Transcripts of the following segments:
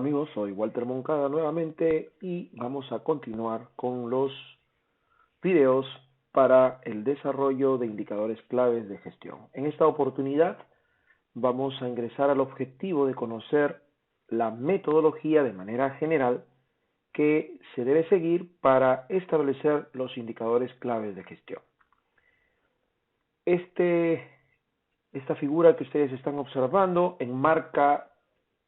amigos, soy Walter Moncada nuevamente y vamos a continuar con los videos para el desarrollo de indicadores claves de gestión. En esta oportunidad vamos a ingresar al objetivo de conocer la metodología de manera general que se debe seguir para establecer los indicadores claves de gestión. Esta figura que ustedes están observando enmarca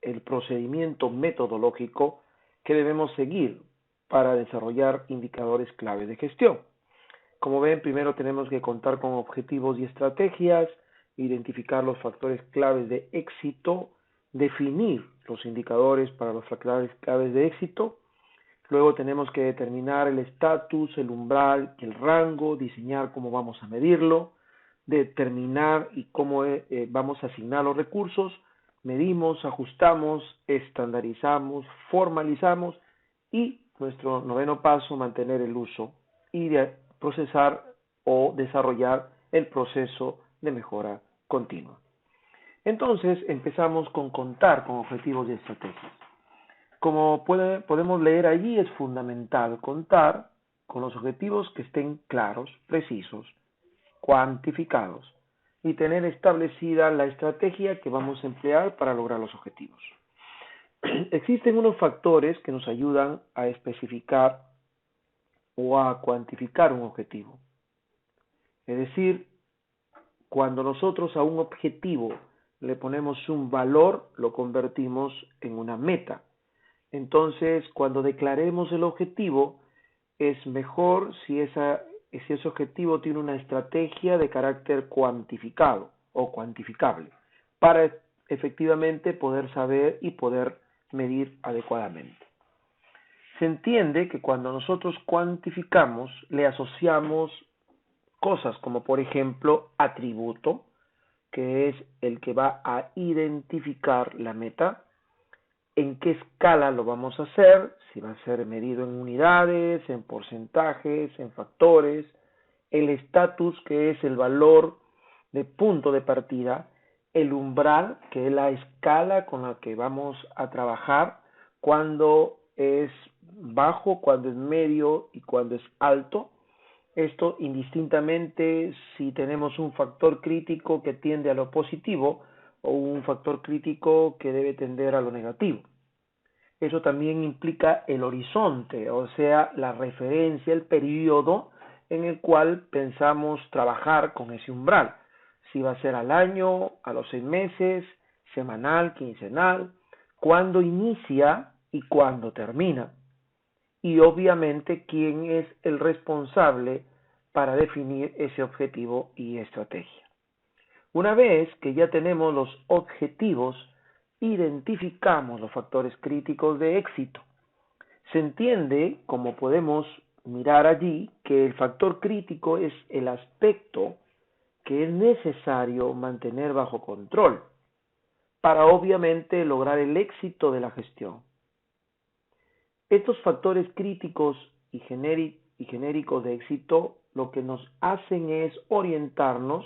el procedimiento metodológico que debemos seguir para desarrollar indicadores clave de gestión. Como ven, primero tenemos que contar con objetivos y estrategias, identificar los factores claves de éxito, definir los indicadores para los factores claves de éxito. Luego tenemos que determinar el estatus, el umbral, el rango, diseñar cómo vamos a medirlo, determinar y cómo vamos a asignar los recursos. Medimos, ajustamos, estandarizamos, formalizamos y nuestro noveno paso, mantener el uso y de procesar o desarrollar el proceso de mejora continua. Entonces empezamos con contar con objetivos y estrategias. Como podemos leer allí, es fundamental contar con los objetivos que estén claros, precisos, cuantificados y tener establecida la estrategia que vamos a emplear para lograr los objetivos. Existen unos factores que nos ayudan a especificar o a cuantificar un objetivo. Es decir, cuando nosotros a un objetivo le ponemos un valor, lo convertimos en una meta. Entonces, cuando declaremos el objetivo, es mejor si ese objetivo tiene una estrategia de carácter cuantificado o cuantificable para efectivamente poder saber y poder medir adecuadamente. Se entiende que cuando nosotros cuantificamos, le asociamos cosas como, por ejemplo, atributo, que es el que va a identificar la meta, en qué escala lo vamos a hacer, si va a ser medido en unidades, en porcentajes, en factores, el estatus, que es el valor de punto de partida, el umbral, que es la escala con la que vamos a trabajar, cuando es bajo, cuando es medio y cuando es alto. Esto indistintamente si tenemos un factor crítico que tiende a lo positivo o un factor crítico que debe tender a lo negativo. Eso también implica el horizonte, o sea, la referencia, el periodo en el cual pensamos trabajar con ese umbral. Si va a ser al año, a los 6 meses, semanal, quincenal, cuándo inicia y cuándo termina. Y obviamente quién es el responsable para definir ese objetivo y estrategia. Una vez que ya tenemos los objetivos, identificamos los factores críticos de éxito. Se entiende, como podemos mirar allí, que el factor crítico es el aspecto que es necesario mantener bajo control para obviamente lograr el éxito de la gestión. Estos factores críticos y genéricos de éxito lo que nos hacen es orientarnos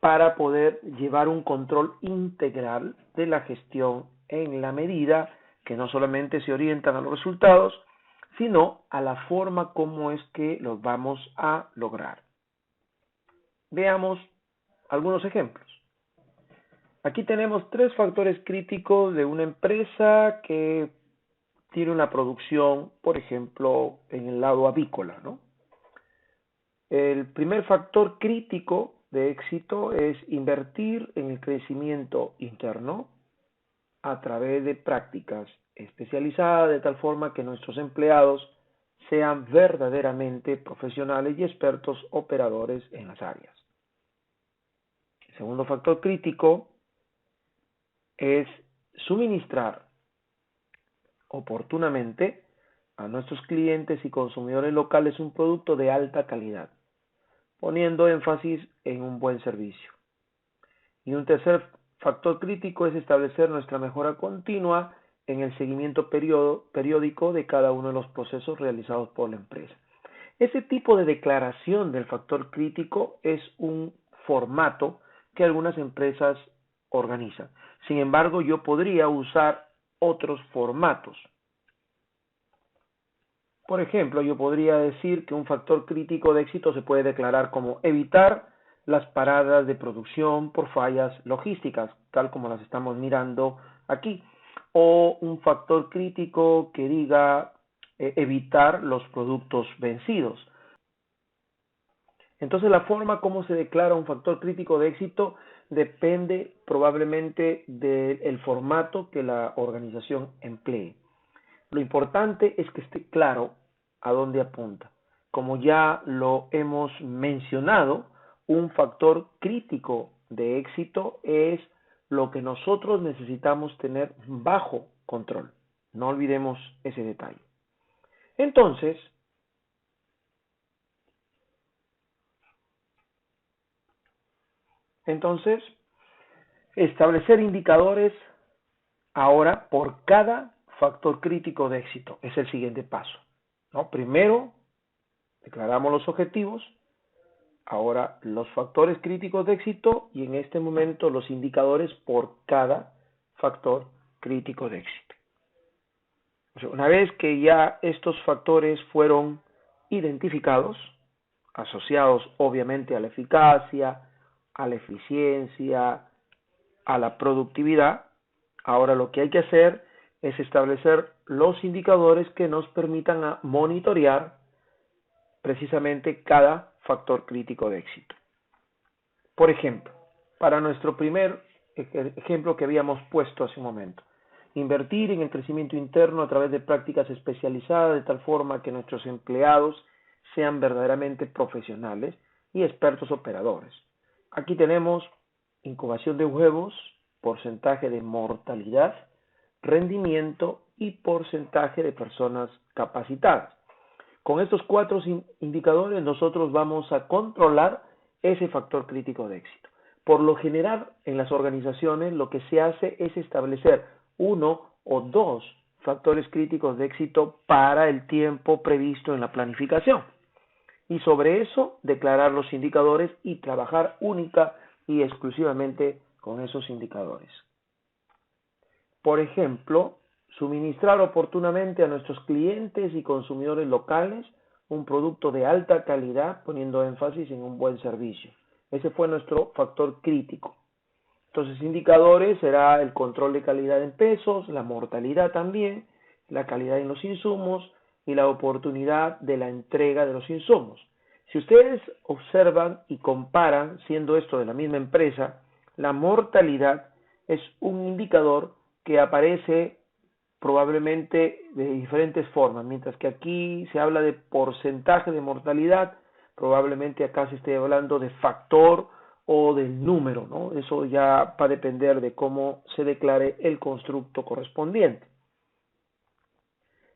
para poder llevar un control integral de la gestión en la medida que no solamente se orientan a los resultados, sino a la forma como es que los vamos a lograr. Veamos algunos ejemplos. Aquí tenemos 3 factores críticos de una empresa que tiene una producción, por ejemplo, en el lado avícola, ¿no? El primer factor crítico de éxito es invertir en el crecimiento interno a través de prácticas especializadas de tal forma que nuestros empleados sean verdaderamente profesionales y expertos operadores en las áreas. El segundo factor crítico es suministrar oportunamente a nuestros clientes y consumidores locales un producto de alta calidad, poniendo énfasis en un buen servicio. Y un tercer factor crítico es establecer nuestra mejora continua en el seguimiento periódico de cada uno de los procesos realizados por la empresa. Ese tipo de declaración del factor crítico es un formato que algunas empresas organizan. Sin embargo, yo podría usar otros formatos. Por ejemplo, yo podría decir que un factor crítico de éxito se puede declarar como evitar las paradas de producción por fallas logísticas, tal como las estamos mirando aquí. O un factor crítico que diga evitar los productos vencidos. Entonces, la forma como se declara un factor crítico de éxito depende probablemente del formato que la organización emplee. Lo importante es que esté claro a dónde apunta. Como ya lo hemos mencionado, un factor crítico de éxito es lo que nosotros necesitamos tener bajo control. No olvidemos ese detalle. Entonces, establecer indicadores ahora por cada factor crítico de éxito es el siguiente paso, ¿no? Primero, declaramos los objetivos, ahora los factores críticos de éxito y en este momento los indicadores por cada factor crítico de éxito. O sea, una vez que ya estos factores fueron identificados, asociados obviamente a la eficacia, a la eficiencia, a la productividad, ahora lo que hay que hacer es establecer los indicadores que nos permitan monitorear precisamente cada factor crítico de éxito. Por ejemplo, para nuestro primer ejemplo que habíamos puesto hace un momento, invertir en el crecimiento interno a través de prácticas especializadas de tal forma que nuestros empleados sean verdaderamente profesionales y expertos operadores. Aquí tenemos incubación de huevos, porcentaje de mortalidad, rendimiento y porcentaje de personas capacitadas. Con estos cuatro indicadores nosotros vamos a controlar ese factor crítico de éxito. Por lo general, en las organizaciones lo que se hace es establecer uno o dos factores críticos de éxito para el tiempo previsto en la planificación. Y sobre eso declarar los indicadores y trabajar única y exclusivamente con esos indicadores. Por ejemplo, suministrar oportunamente a nuestros clientes y consumidores locales un producto de alta calidad, poniendo énfasis en un buen servicio. Ese fue nuestro factor crítico. Entonces, indicadores será el control de calidad en pesos, la mortalidad también, la calidad en los insumos y la oportunidad de la entrega de los insumos. Si ustedes observan y comparan, siendo esto de la misma empresa, la mortalidad es un indicador que aparece probablemente de diferentes formas, mientras que aquí se habla de porcentaje de mortalidad, probablemente acá se esté hablando de factor o del número, ¿no? Eso ya va a depender de cómo se declare el constructo correspondiente.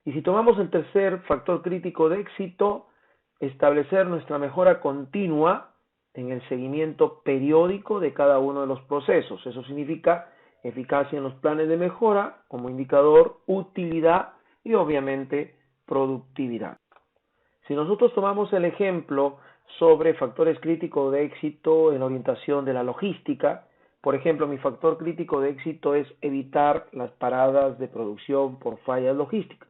Y si tomamos el tercer factor crítico de éxito, establecer nuestra mejora continua en el seguimiento periódico de cada uno de los procesos. Eso significa eficacia en los planes de mejora como indicador, utilidad y obviamente productividad. Si nosotros tomamos el ejemplo sobre factores críticos de éxito en la orientación de la logística, por ejemplo, mi factor crítico de éxito es evitar las paradas de producción por fallas logísticas.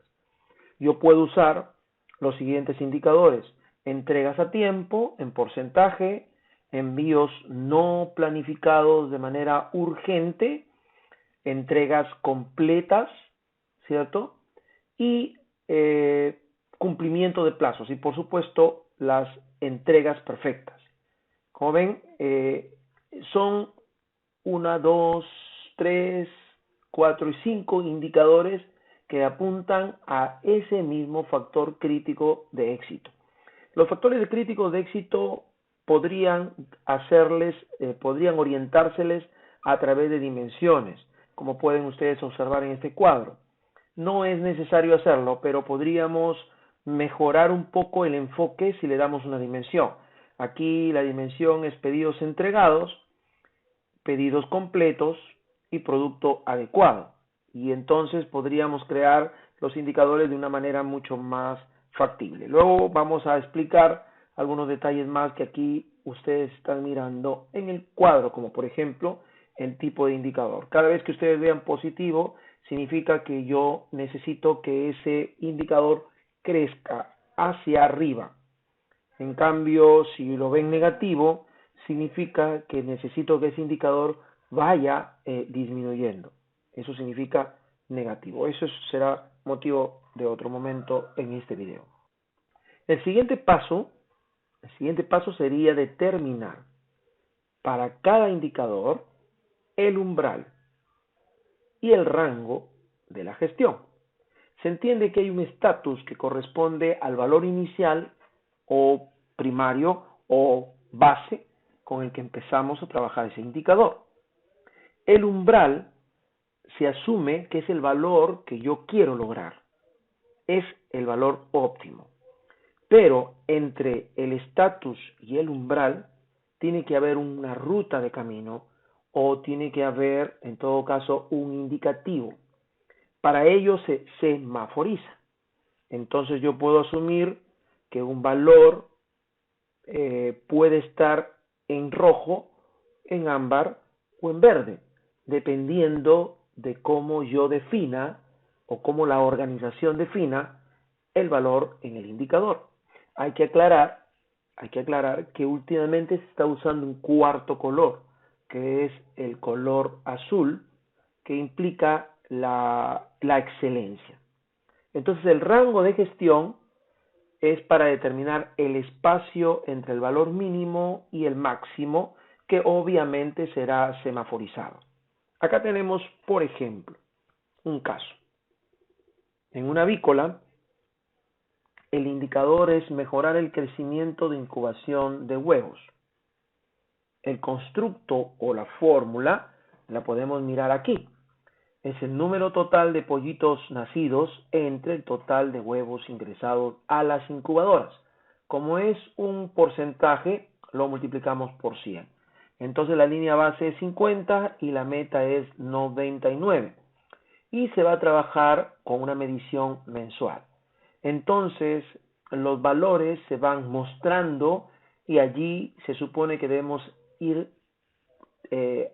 Yo puedo usar los siguientes indicadores: entregas a tiempo en porcentaje, envíos no planificados de manera urgente, entregas completas, ¿cierto? Y cumplimiento de plazos y por supuesto las entregas perfectas. Como ven, son 1, 2, 3, 4 y 5 indicadores que apuntan a ese mismo factor crítico de éxito. Los factores críticos de éxito podrían orientárseles a través de dimensiones, como pueden ustedes observar en este cuadro. No es necesario hacerlo, pero podríamos mejorar un poco el enfoque si le damos una dimensión. Aquí la dimensión es pedidos entregados, pedidos completos y producto adecuado. Y entonces podríamos crear los indicadores de una manera mucho más factible. Luego vamos a explicar algunos detalles más que aquí ustedes están mirando en el cuadro, como por ejemplo el tipo de indicador. Cada vez que ustedes vean positivo, significa que yo necesito que ese indicador crezca hacia arriba. En cambio, si lo ven negativo, significa que necesito que ese indicador vaya disminuyendo. Eso significa negativo. Eso será motivo de otro momento en este video. El siguiente paso sería determinar para cada indicador el umbral y el rango de la gestión. Se entiende que hay un estatus que corresponde al valor inicial o primario o base con el que empezamos a trabajar ese indicador. El umbral se asume que es el valor que yo quiero lograr, es el valor óptimo. Pero entre el estatus y el umbral tiene que haber una ruta de camino o tiene que haber, en todo caso, un indicativo. Para ello se semaforiza. Entonces yo puedo asumir que un valor puede estar en rojo, en ámbar o en verde, dependiendo de cómo yo defina o cómo la organización defina el valor en el indicador. Hay que aclarar que últimamente se está usando un cuarto color, que es el color azul, que implica la excelencia. Entonces el rango de gestión es para determinar el espacio entre el valor mínimo y el máximo, que obviamente será semaforizado. Acá tenemos, por ejemplo, un caso. En una avícola, el indicador es mejorar el crecimiento de incubación de huevos. El constructo o la fórmula la podemos mirar aquí. Es el número total de pollitos nacidos entre el total de huevos ingresados a las incubadoras. Como es un porcentaje, lo multiplicamos por 100. Entonces la línea base es 50 y la meta es 99. Y se va a trabajar con una medición mensual. Entonces los valores se van mostrando y allí se supone que debemos ir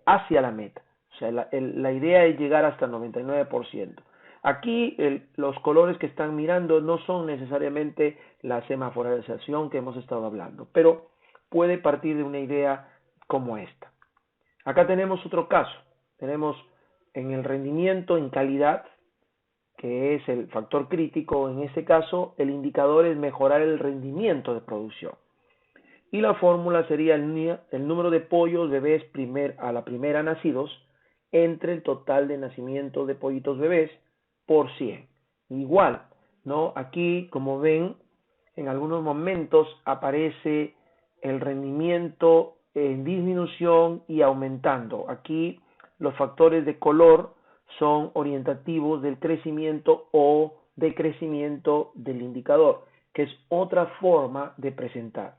hacia la meta. O sea, la idea es llegar hasta el 99%. Aquí los colores que están mirando no son necesariamente la semaforización que hemos estado hablando, pero puede partir de una idea como esta. Acá tenemos otro caso. Tenemos en el rendimiento en calidad, que es el factor crítico. En este caso, el indicador es mejorar el rendimiento de producción. Y la fórmula sería el número de pollos bebés a la primera nacidos entre el total de nacimiento de pollitos bebés por 100. Igual, ¿no? Aquí, como ven, en algunos momentos aparece el rendimiento en disminución y aumentando. Aquí los factores de color son orientativos del crecimiento o decrecimiento del indicador, que es otra forma de presentar.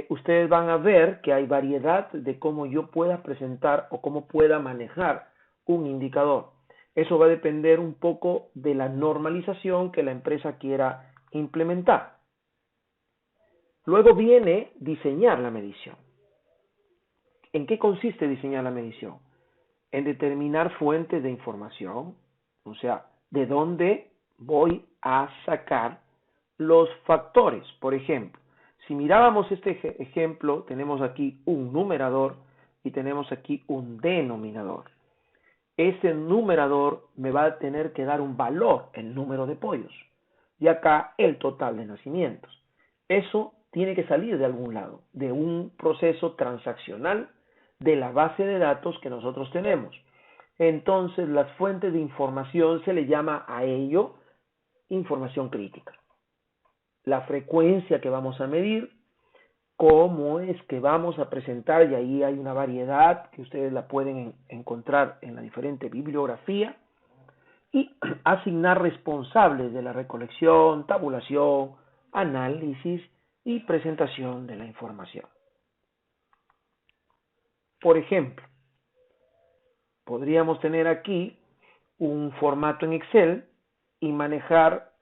Ustedes van a ver que hay variedad de cómo yo pueda presentar o cómo pueda manejar un indicador. Eso va a depender un poco de la normalización que la empresa quiera implementar. Luego viene diseñar la medición. ¿En qué consiste diseñar la medición? En determinar fuentes de información, o sea, de dónde voy a sacar los factores. Por ejemplo, si mirábamos este ejemplo, tenemos aquí un numerador y tenemos aquí un denominador. Ese numerador me va a tener que dar un valor, el número de pollos, y acá el total de nacimientos. Eso tiene que salir de algún lado, de un proceso transaccional de la base de datos que nosotros tenemos. Entonces, las fuentes de información se le llama a ello información crítica. La frecuencia que vamos a medir, cómo es que vamos a presentar, y ahí hay una variedad que ustedes la pueden encontrar en la diferente bibliografía, y asignar responsables de la recolección, tabulación, análisis y presentación de la información. Por ejemplo, podríamos tener aquí un formato en Excel y manejar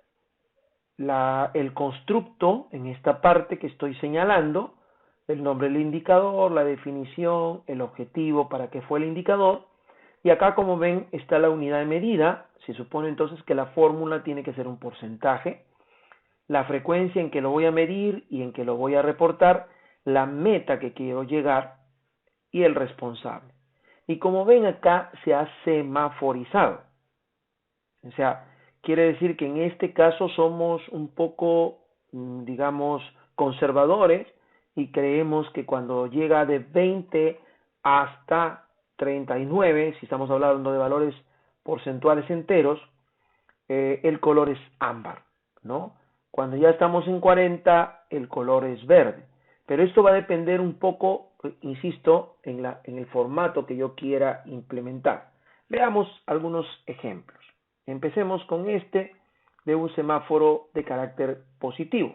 el constructo en esta parte que estoy señalando, el nombre del indicador, la definición, el objetivo para qué fue el indicador, Y acá, como ven, está la unidad de medida. Se supone entonces que la fórmula tiene que ser un porcentaje, la frecuencia en que lo voy a medir y en que lo voy a reportar, la meta que quiero llegar y el responsable. Y como ven acá, se ha semaforizado. O sea, quiere decir que en este caso somos un poco, digamos, conservadores y creemos que cuando llega de 20 hasta 39, si estamos hablando de valores porcentuales enteros, el color es ámbar, ¿no? Cuando ya estamos en 40, el color es verde. Pero esto va a depender un poco, insisto, en el formato que yo quiera implementar. Veamos algunos ejemplos. Empecemos con este de un semáforo de carácter positivo.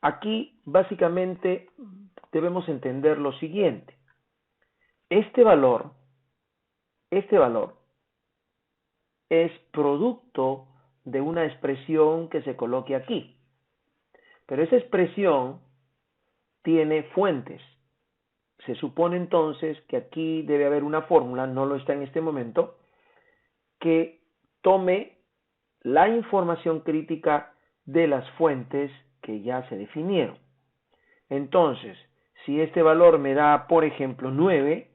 Aquí básicamente debemos entender lo siguiente. Este valor es producto de una expresión que se coloque aquí. Pero esa expresión tiene fuentes. Se supone entonces que aquí debe haber una fórmula, no lo está en este momento, que tome la información crítica de las fuentes que ya se definieron. Entonces, si este valor me da, por ejemplo, 9,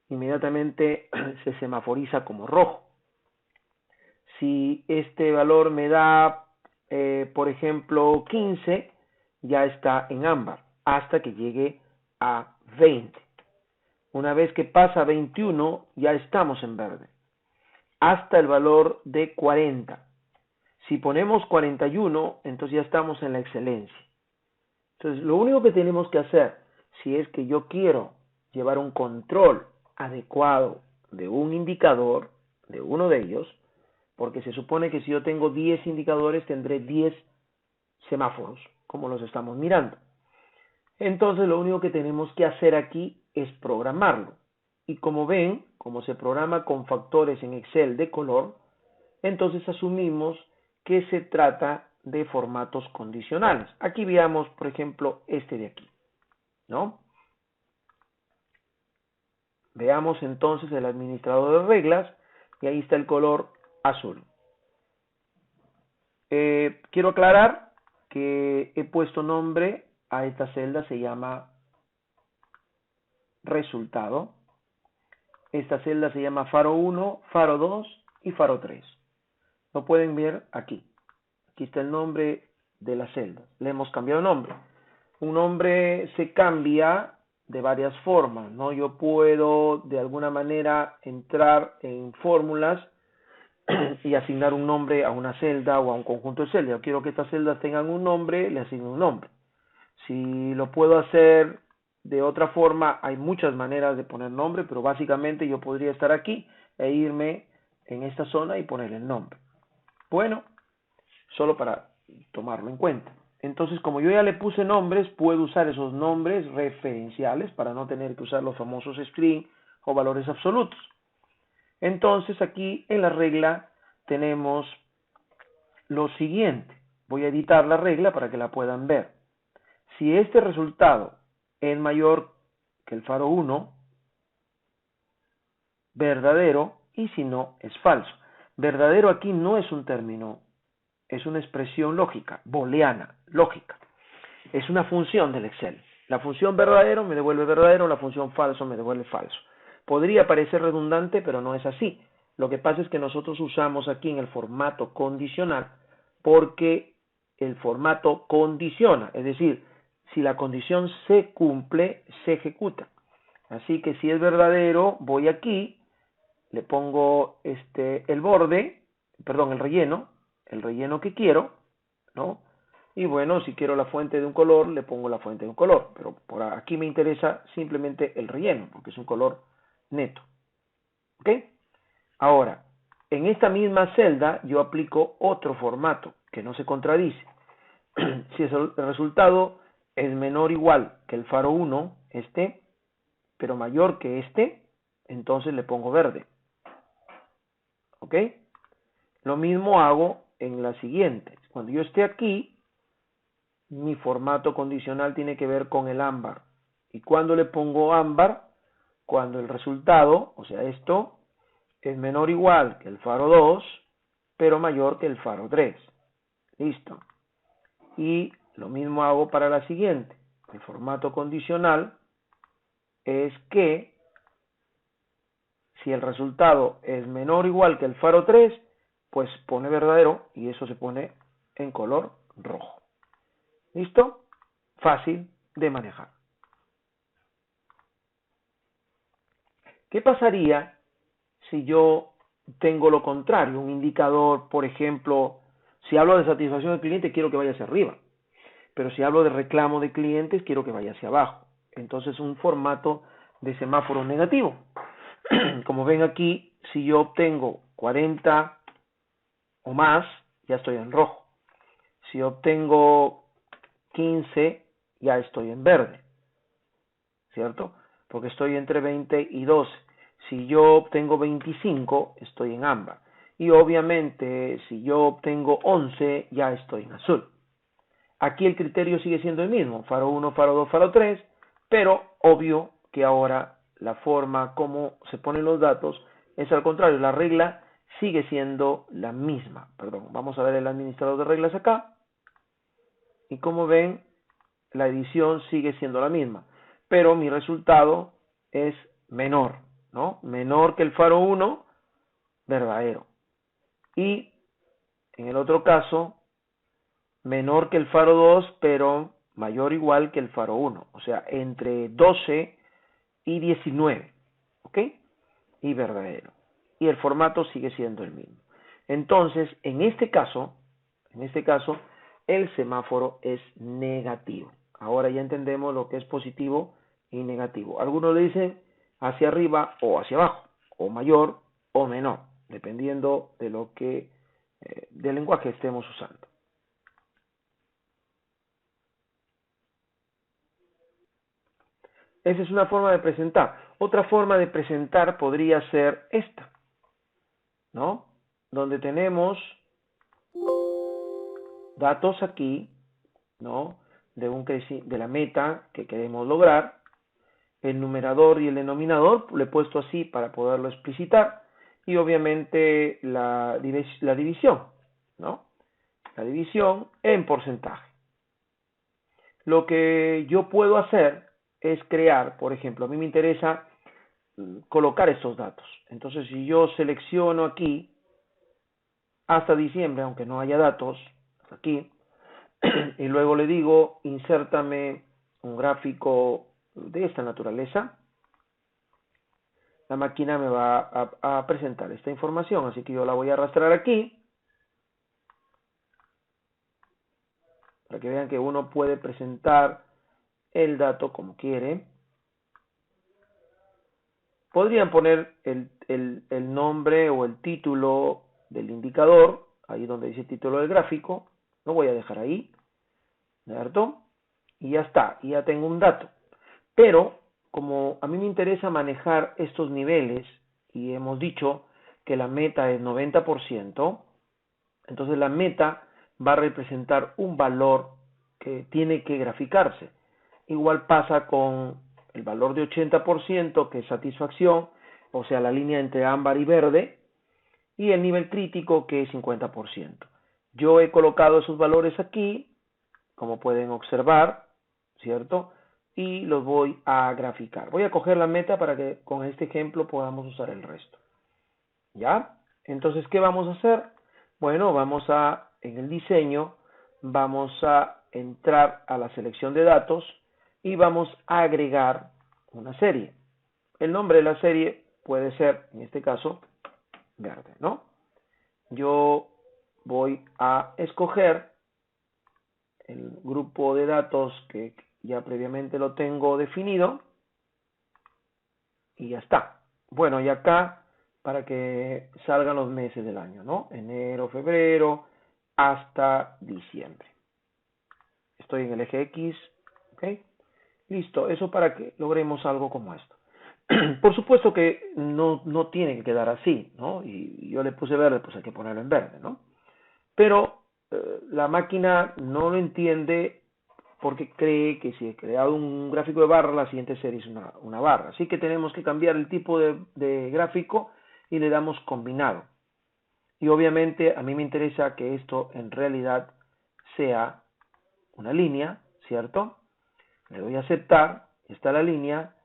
inmediatamente se semaforiza como rojo. Si este valor me da, por ejemplo, 15, ya está en ámbar, hasta que llegue a 20. Una vez que pasa a 21, ya estamos en verde, hasta el valor de 40. Si ponemos 41, entonces ya estamos en la excelencia. Entonces, lo único que tenemos que hacer, si es que yo quiero llevar un control adecuado de un indicador, de uno de ellos, porque se supone que si yo tengo 10 indicadores, tendré 10 semáforos, como los estamos mirando. Entonces, lo único que tenemos que hacer aquí es programarlo. Y como ven, como se programa con factores en Excel de color, entonces asumimos que se trata de formatos condicionales. Aquí veamos, por ejemplo, este de aquí, ¿no? Veamos entonces el administrador de reglas y ahí está el color azul. Quiero aclarar que he puesto nombre a esta celda, se llama resultado. Esta celda se llama faro 1, faro 2 y faro 3. Lo pueden ver aquí. Aquí está el nombre de la celda. Le hemos cambiado nombre. Un nombre se cambia de varias formas, ¿no? Yo puedo de alguna manera entrar en fórmulas y asignar un nombre a una celda o a un conjunto de celdas. Yo quiero que estas celdas tengan un nombre, le asigno un nombre. Si lo puedo hacer de otra forma, hay muchas maneras de poner nombre, pero básicamente yo podría estar aquí e irme en esta zona y poner el nombre. Bueno, solo para tomarlo en cuenta. Entonces, como yo ya le puse nombres, puedo usar esos nombres referenciales para no tener que usar los famosos string o valores absolutos. Entonces, aquí en la regla tenemos lo siguiente. Voy a editar la regla para que la puedan ver. Si este resultado es mayor que el faro 1, verdadero, y si no, es falso. Verdadero aquí no es un término, es una expresión lógica, booleana, lógica. Es una función del Excel. La función verdadero me devuelve verdadero, la función falso me devuelve falso. Podría parecer redundante, pero no es así. Lo que pasa es que nosotros usamos aquí en el formato condicional porque el formato condiciona, es decir, si la condición se cumple, se ejecuta. Así que si es verdadero, voy aquí, le pongo el borde, perdón, el relleno que quiero, ¿no? Y bueno, si quiero la fuente de un color, le pongo la fuente de un color, pero por aquí me interesa simplemente el relleno, porque es un color neto. ¿Ok? Ahora, en esta misma celda yo aplico otro formato que no se contradice. Si el resultado es menor o igual que el faro 1, pero mayor que entonces le pongo verde. ¿Ok? Lo mismo hago en la siguiente. Cuando yo esté aquí, mi formato condicional tiene que ver con el ámbar. ¿Y cuando le pongo ámbar? Cuando el resultado, o sea esto, es menor o igual que el faro 2, pero mayor que el faro 3. Listo. Y lo mismo hago para la siguiente. El formato condicional es que si el resultado es menor o igual que el faro 3, pues pone verdadero y eso se pone en color rojo. ¿Listo? Fácil de manejar. ¿Qué pasaría si yo tengo lo contrario? Un indicador, por ejemplo, si hablo de satisfacción del cliente, quiero que vaya hacia arriba. Pero si hablo de reclamo de clientes, quiero que vaya hacia abajo. Entonces, un formato de semáforo negativo. Como ven aquí, si yo obtengo 40 o más, ya estoy en rojo. Si obtengo 15, ya estoy en verde, ¿cierto? Porque estoy entre 20 y 12. Si yo obtengo 25, estoy en ámbar. Y obviamente, si yo obtengo 11, ya estoy en azul. Aquí el criterio sigue siendo el mismo, faro 1, faro 2, faro 3, pero obvio que ahora la forma como se ponen los datos es al contrario, la regla sigue siendo la misma. Perdón, vamos a ver el administrador de reglas acá. Y como ven, la edición sigue siendo la misma, pero mi resultado es menor, ¿no? Menor que el faro 1, verdadero. Y en el otro caso, menor que el faro 2, pero mayor o igual que el faro 1, o sea, entre 12 y 19, ¿ok? Y verdadero. Y el formato sigue siendo el mismo. Entonces, en este caso, el semáforo es negativo. Ahora ya entendemos lo que es positivo y negativo. Algunos le dicen hacia arriba o hacia abajo, o mayor o menor, dependiendo de lo que del lenguaje estemos usando. Esa es una forma de presentar. Otra forma de presentar podría ser esta, ¿no? Donde tenemos datos aquí, ¿no? De la meta que queremos lograr. El numerador y el denominador le he puesto así para poderlo explicitar. Y obviamente la división, ¿no? La división en porcentaje. Lo que yo puedo hacer es crear, por ejemplo, a mí me interesa colocar estos datos. Entonces, si yo selecciono aquí hasta diciembre, aunque no haya datos, hasta aquí, y luego le digo, insértame un gráfico de esta naturaleza, la máquina me va a presentar esta información, así que yo la voy a arrastrar aquí, para que vean que uno puede presentar el dato como quiere. Podrían poner el nombre o el título del indicador, ahí donde dice título del gráfico, lo voy a dejar ahí, ¿cierto? Y ya está, y ya tengo un dato. Pero, como a mí me interesa manejar estos niveles, y hemos dicho que la meta es 90%, entonces la meta va a representar un valor que tiene que graficarse. Igual pasa con el valor de 80%, que es satisfacción, o sea, la línea entre ámbar y verde, y el nivel crítico, que es 50%. Yo he colocado esos valores aquí, como pueden observar, ¿cierto? Y los voy a graficar. Voy a coger la meta para que con este ejemplo podamos usar el resto. ¿Ya? Entonces, ¿qué vamos a hacer? Bueno, en el diseño, vamos a entrar a la selección de datos y vamos a agregar una serie. El nombre de la serie puede ser, en este caso, verde, ¿no? Yo voy a escoger el grupo de datos que ya previamente lo tengo definido y ya está. Bueno, y acá para que salgan los meses del año, ¿no? Enero, febrero, hasta diciembre. Estoy en el eje X, ¿ok? Listo, eso para que logremos algo como esto. Por supuesto que no tiene que quedar así, ¿no? Y yo le puse verde, pues hay que ponerlo en verde, ¿no? Pero la máquina no lo entiende porque cree que si he creado un gráfico de barra, la siguiente serie es una barra. Así que tenemos que cambiar el tipo de gráfico y le damos combinado. Y obviamente a mí me interesa que esto en realidad sea una línea, ¿cierto? Le doy a aceptar, está la línea,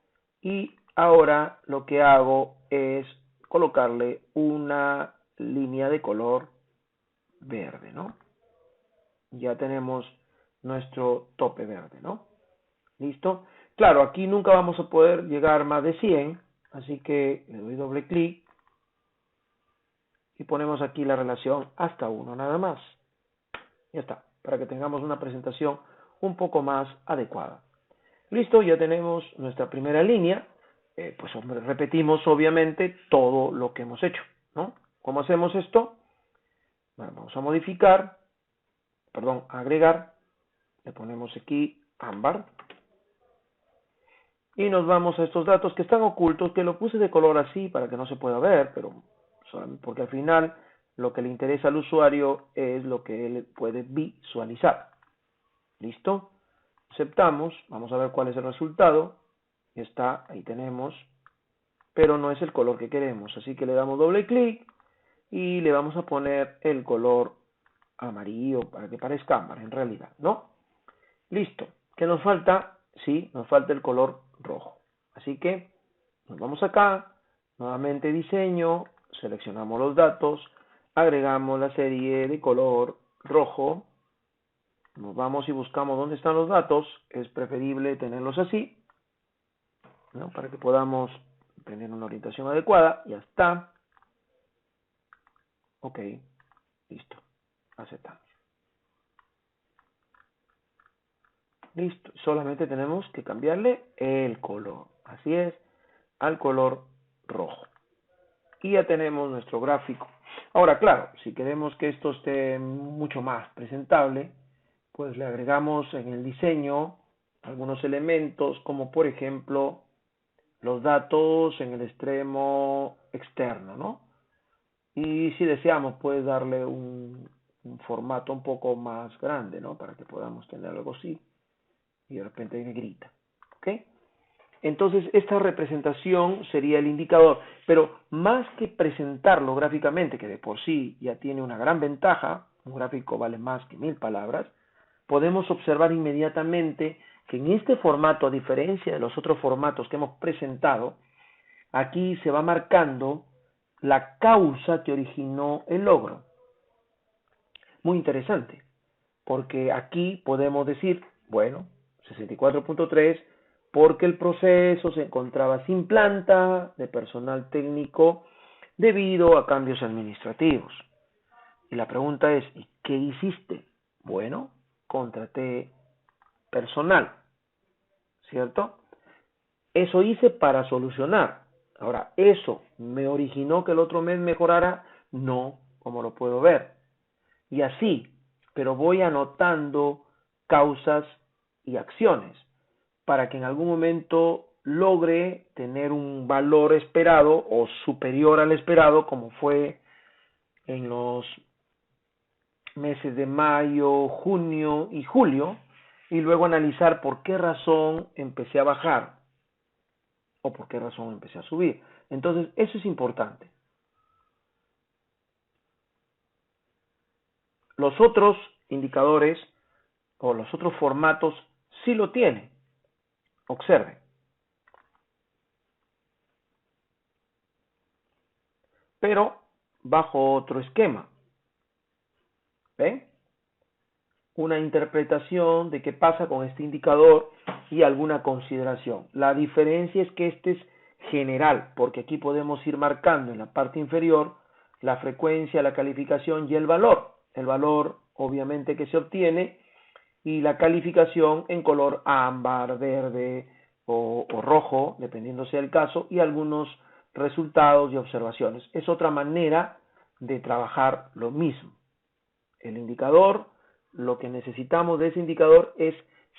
y ahora lo que hago es colocarle una línea de color verde, ¿no? Ya tenemos nuestro tope verde, ¿no? ¿Listo? Claro, aquí nunca vamos a poder llegar más de 100, así que le doy doble clic y ponemos aquí la relación hasta 1 nada más. Ya está, para que tengamos una presentación un poco más adecuada. Listo, ya tenemos nuestra primera línea. Pues repetimos obviamente todo lo que hemos hecho, ¿no? ¿Cómo hacemos esto? Bueno, vamos a modificar, perdón, agregar, le ponemos aquí ámbar y nos vamos a estos datos que están ocultos, que lo puse de color así para que no se pueda ver, pero porque al final lo que le interesa al usuario es lo que él puede visualizar. ¿Listo? Aceptamos, vamos a ver cuál es el resultado. Está, ahí tenemos, pero no es el color que queremos, así que le damos doble clic y le vamos a poner el color amarillo para que parezca ámbar en realidad, ¿no? Listo. ¿Qué nos falta? Sí, nos falta el color rojo. Así que nos vamos acá, nuevamente diseño, seleccionamos los datos, agregamos la serie de color rojo, nos vamos y buscamos dónde están los datos, es preferible tenerlos así, ¿no? Para que podamos tener una orientación adecuada. Ya está. Ok, listo, aceptamos. Listo, solamente tenemos que cambiarle el color, así es, al color rojo. Y ya tenemos nuestro gráfico. Ahora, claro, si queremos que esto esté mucho más presentable, pues le agregamos en el diseño algunos elementos, como por ejemplo los datos en el extremo externo, ¿no? Y si deseamos, pues darle un formato un poco más grande, ¿no? Para que podamos tener algo así. Y de repente hay negrita. ¿Ok? Entonces, esta representación sería el indicador. Pero más que presentarlo gráficamente, que de por sí ya tiene una gran ventaja, un gráfico vale más que 1000 palabras, podemos observar inmediatamente que en este formato, a diferencia de los otros formatos que hemos presentado, aquí se va marcando la causa que originó el logro. Muy interesante, porque aquí podemos decir, bueno, 64.3, porque el proceso se encontraba sin planta de personal técnico debido a cambios administrativos. Y la pregunta es, ¿y qué hiciste? Bueno, contraté personal, ¿cierto? Eso hice para solucionar. Ahora, ¿eso me originó que el otro mes mejorara? No, como lo puedo ver. Y así, pero voy anotando causas y acciones para que en algún momento logre tener un valor esperado o superior al esperado, como fue en los meses de mayo, junio y julio, y luego analizar por qué razón empecé a bajar o por qué razón empecé a subir. Entonces, eso es importante. Los otros indicadores o los otros formatos sí lo tienen. Observen. Pero bajo otro esquema. ¿Ven? Una interpretación de qué pasa con este indicador y alguna consideración. La diferencia es que este es general, porque aquí podemos ir marcando en la parte inferior la frecuencia, la calificación y el valor. El valor, obviamente, que se obtiene y la calificación en color ámbar, verde o rojo, dependiendo sea el caso, y algunos resultados y observaciones. Es otra manera de trabajar lo mismo. El indicador, lo que necesitamos de ese indicador es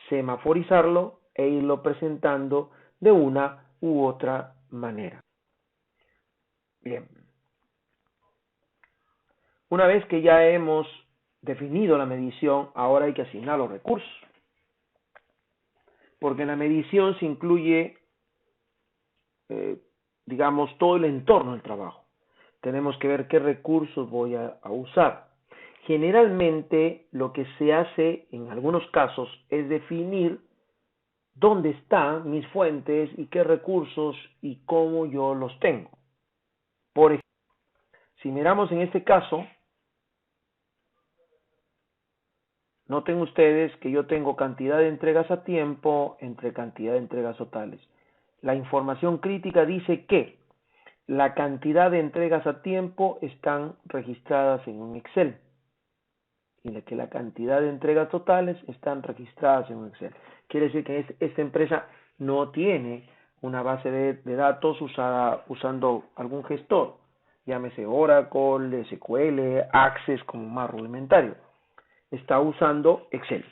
semaforizarlo e irlo presentando de una u otra manera. Bien. Una vez que ya hemos definido la medición, ahora hay que asignar los recursos. Porque en la medición se incluye, digamos, todo el entorno del trabajo. tenemos que ver qué recursos voy a usar. Generalmente lo que se hace en algunos casos es definir dónde están mis fuentes y qué recursos y cómo yo los tengo. Por ejemplo, si miramos en este caso, noten ustedes que yo tengo cantidad de entregas a tiempo entre cantidad de entregas totales. La información crítica dice que la cantidad de entregas a tiempo están registradas en un Excel y que la cantidad de entregas totales están registradas en un Excel. Quiere decir que esta empresa no tiene una base de datos usando algún gestor, llámese Oracle, SQL, Access como más rudimentario. Está usando Excel.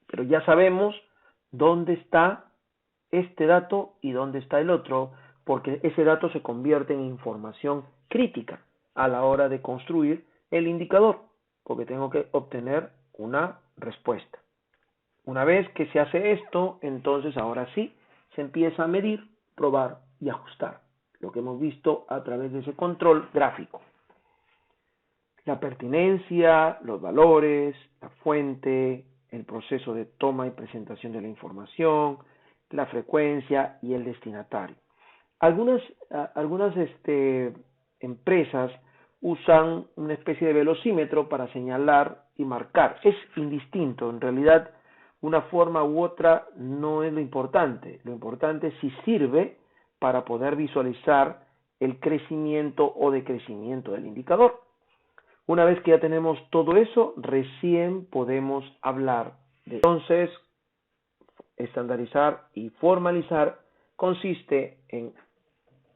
Pero ya sabemos dónde está este dato y dónde está el otro, porque ese dato se convierte en información crítica a la hora de construir el indicador, porque tengo que obtener una respuesta. Una vez que se hace esto, entonces ahora sí se empieza a medir, probar y ajustar, lo que hemos visto a través de ese control gráfico. La pertinencia, los valores, la fuente, el proceso de toma y presentación de la información, la frecuencia y el destinatario. Algunas empresas usan una especie de velocímetro para señalar y marcar. Es indistinto, en realidad una forma u otra no es lo importante. Lo importante es si sirve para poder visualizar el crecimiento o decrecimiento del indicador. Una vez que ya tenemos todo eso, recién podemos hablar de. Entonces, estandarizar y formalizar consiste en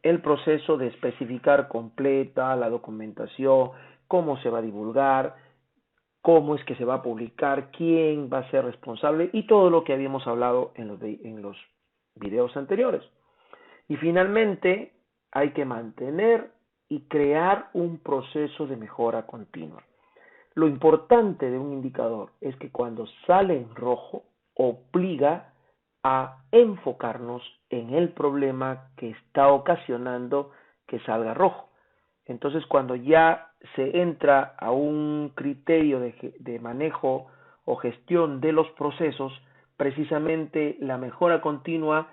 el proceso de especificar completa la documentación, cómo se va a divulgar, cómo es que se va a publicar, quién va a ser responsable y todo lo que habíamos hablado en los videos anteriores. Y finalmente, hay que mantener y crear un proceso de mejora continua. Lo importante de un indicador es que cuando sale en rojo, obliga a enfocarnos en el problema que está ocasionando que salga rojo. Entonces, cuando ya se entra a un criterio de manejo o gestión de los procesos, precisamente la mejora continua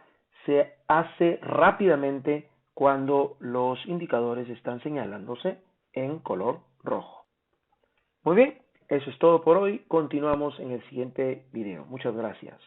se hace rápidamente cuando los indicadores están señalándose en color rojo. Muy bien, eso es todo por hoy. Continuamos en el siguiente video. Muchas gracias.